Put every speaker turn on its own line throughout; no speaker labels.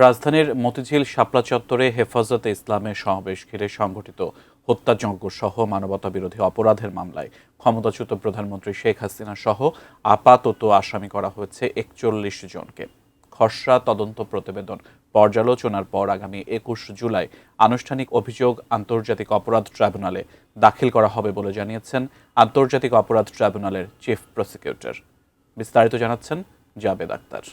রাজধানীর মতিঝিল শাপলা চত্বরে হেফাজতে ইসলামের সমাবেশ ঘিরে সংঘটিত হত্যাযজ্ঞ সহ মানবতাবিরোধী অপরাধের মামলায় ক্ষমতাচ্যুত প্রধানমন্ত্রী শেখ হাসিনা সহ আপাতত আসামি করা হয়েছে ৪১ জনকে। খসড়া তদন্ত প্রতিবেদন পর্যালোচনার পর আগামী ২১ জুলাই আনুষ্ঠানিক অভিযোগ আন্তর্জাতিক অপরাধ ট্রাইব্যুনালে দাখিল করা হবে বলে জানিয়েছেন আন্তর্জাতিক অপরাধ ট্রাইব্যুনালের চিফ প্রসিকিউটর। বিস্তারিত জানাচ্ছেন জাবেদ আক্তার।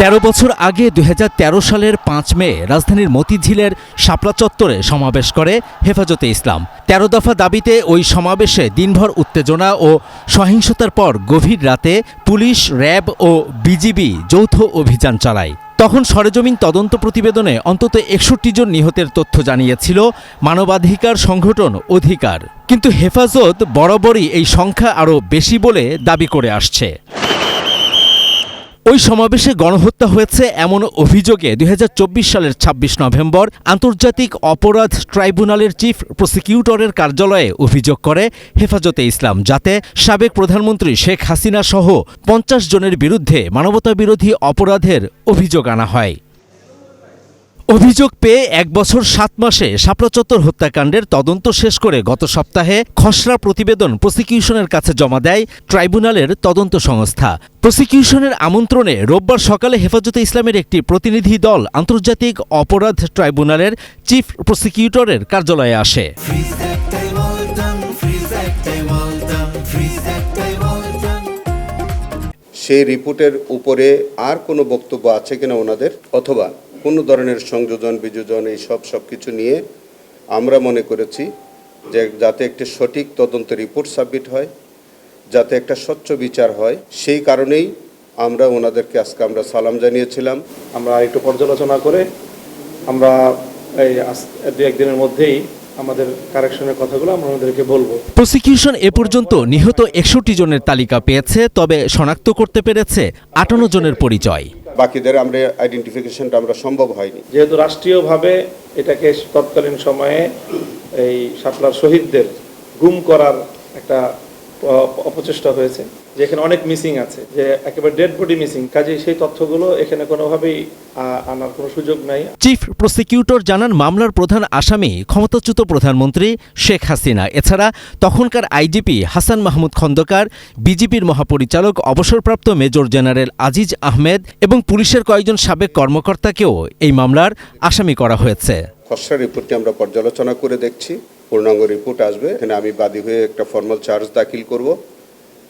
১৩ বছর আগে ২০১৩ সালের ৫ মে রাজধানীর মতিঝিলের শাপলা চত্বরে সমাবেশ করে হেফাজতে ইসলাম। ১৩ দফা দাবিতে ওই সমাবেশে দিনভর উত্তেজনা ও সহিংসতার পর গভীর রাতে পুলিশ, র্যাব ও বিজিবি যৌথ অভিযান চালায়। তখন সরেজমিন তদন্ত প্রতিবেদনে অন্তত ৬১ জন নিহতের তথ্য জানিয়েছিল মানবাধিকার সংগঠন অধিকার। কিন্তু হেফাজত বরাবরই এই সংখ্যা আরও বেশি বলে দাবি করে আসছে। ওই সমাবেশে গণহত্যা হয়েছে এমন অভিযোগে ২০২৪ সালের ২৬ নভেম্বর আন্তর্জাতিক অপরাধ ট্রাইব্যুনালের চিফ প্রসিকিউটরের কার্যালয়ে অভিযোগ করে হেফাজতে ইসলাম, যাতে সাবেক প্রধানমন্ত্রী শেখ হাসিনা সহ ৫০ জনের বিরুদ্ধে মানবতাবিরোধী অপরাধের অভিযোগ আনা হয়। অভিযোগ পেয়ে ১ বছর ৭ মাসে শাপলা চত্বর হত্যাকাণ্ডের তদন্ত শেষ করে গত সপ্তাহে খসড়া প্রতিবেদন প্রসিকিউশনের কাছে জমা দেয় ট্রাইব্যুনালের তদন্ত সংস্থা। প্রসিকিউশনের আমন্ত্রণে রোববার সকালে হেফাজতে ইসলামের একটি প্রতিনিধি দল আন্তর্জাতিক অপরাধ ট্রাইব্যুনালের চিফ প্রসিকিউটরের কার্যালয়ে আসে।
সেই রিপোর্টের উপরে আর কোনো বক্তব্য আছে কিনা ওনাদের, অথবা কোনো ধরনের সংযোজন বিযোজন এই সব কিছু নিয়ে আমরা মনে করেছি যে যাতে একটা সঠিক তদন্ত রিপোর্ট সাবমিট হয়, যাতে একটা স্বচ্ছ বিচার হয়, সেই কারণেই আমরা ওনাদেরকে আজকে আমরা সালাম জানিয়েছিলাম।
আমরা একটু পর্যালোচনা করে আমরা এই ২-১ দিনের মধ্যেই আমাদের কারেকশনের কথাগুলো আমরা ওনাদেরকে বলবো।
প্রসিকিউশন এ পর্যন্ত নিহত ৬১ জনের তালিকা পেয়েছে, তবে শনাক্ত করতে পেরেছে ৫৮ জনের পরিচয়।
বাকিদের আমরা আইডেন্টিফিকেশনটা আমরা সম্ভব হয়নি,
যেহেতু রাষ্ট্রীয়ভাবে এটাকে তৎকালীন সময়ে এই শাপলার শহীদদের গুম করার একটা অপচেষ্টা হয়েছে, যেখানে অনেক মিসিং আছে, যে একেবারে ডেড বডি মিসিং, কাজেই সেই তথ্যগুলো এখানে কোনোভাবেই আনার কোনো সুযোগ নাই।
চিফ প্রসিকিউটর জানান, মামলার প্রধান আসামি ক্ষমতাচ্যুত প্রধানমন্ত্রী শেখ হাসিনা। এছাড়া তখনকার আইজিপি হাসান মাহমুদ খন্দকার, বিজিবির মহাপরিচালক অবসরপ্রাপ্ত মেজর জেনারেল আজিজ আহমেদ এবং পুলিশের কয়েকজন সাবেক কর্মকর্তাকেও এই মামলার আসামি করা হয়েছে।
খসড়া রিপোর্টটি আমরা পর্যালোচনা করে দেখছি, পূর্ণাঙ্গ রিপোর্ট আসবে, এখানে আমি বাদী হয়ে একটা ফর্মাল চার্জ দাখিল করব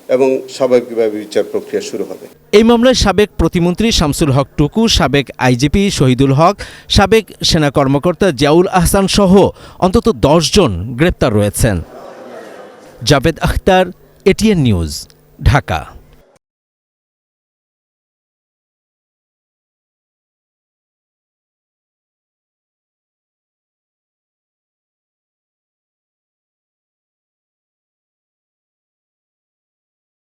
এবং স্বাভাবিকভাবে বিচার প্রক্রিয়া শুরু হবে।
এই মামলায় সাবেক প্রতিমন্ত্রী শামসুল হক টুকু, সাবেক আইজিপি শহীদুল হক, সাবেক সেনা কর্মকর্তা জিয়াউল আহসান সহ অন্তত ১০ জন গ্রেপ্তার রয়েছেন। Javed Akhtar, ATN news, Dhaka.